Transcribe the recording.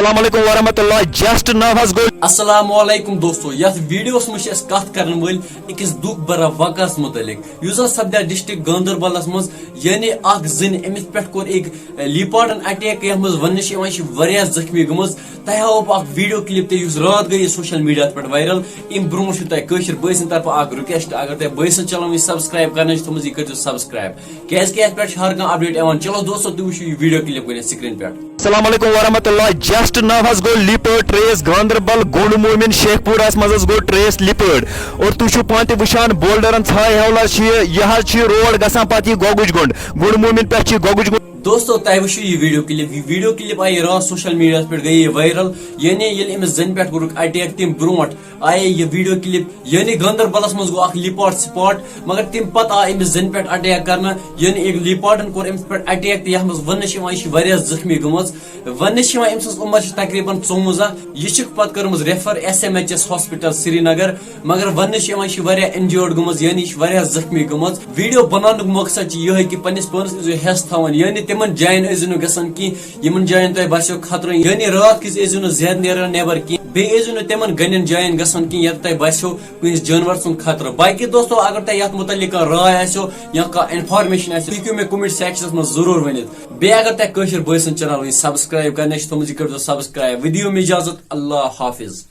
अस्सलाम वालेकुम वरहमतुल्लाह just now हस गो अस्सलाम वालेकुम दोस्तों यथ वीडियोस में कत कर अकिस दुख बरा वाकस मुतलिक सपदा डिस्ट्रिक्ट गांदरबलस मज यानी जन अमिस पे कोर एक लिपार्टन अटैक यह वन जख्मी गम तह हाव वीडियो क्लिप तुस रात गई सोशल मीडिया पे वायरल इन ब्रो तुर बसन तरफ रिक्वेस्ट अगर तुम बसन चलान सब्सक्राइब कर यह कर सब्सक्राइब क्या हर कह अपडेट चलो दोस्तों तुम वो वीडियो क्लिप स्क्रीन पे। अस्सलाम वालेकुम वरहमतुल्लाह जस्ट नाउ हस गो लिपर्ड ट्रेस गांदरबल गुंड मोमिन शेखपुर मज गो ट्रेस लिपर्ड और तुम पान वुचान बोल्डरन छाई हवला यह रोड गसान पे गोगुज गुंड मोमिन पे गोगुज गुंड। दोस्तों तुम वो वीडियो क्लिप आई रात सोशल मीडिया पे गई वायरल यानी अमिस जन पे कोर अटैक तम ब्रो आये यह वीडियो क्लिप यानी गांदरबलस मज गो लिपार्ट स्पॉट मगर तम पत आ अमिस जन पे अटैक कर यानी एक लिपार्टन कोर अमिस पे अटैक तो यह वन जख्मी गम वन उम्र तकरीबन 14 यह पत कर्म रेफर SMHS हॉस्पिटल श्रीनगर मगर वन इंजर्ड गम यानी जख्मी गम वीडियो बनान मकसद यह कि पन्निस पानस हेस थवान यानी तिमन जायन अजन गसन की यमन जायन तुम बसो खतर यानी रात किस अजन ज्यादा नेरान नेबर की बेजन तिमन गन जायन गसन की ये तुम बसो कुछ जानवर सुन खतर। बाकी दोस्तों अगर तुम ये मुतलिक राय आसो या कह इन्फॉर्मेशन आसो मे कमेंट सेक्शनस में जरूर वन बे अगर तुम बसन चैनल सब्सक्राइब कर तुम कर सब्सक्राइब वीडियो में इजाजत अल्लाह हाफिज।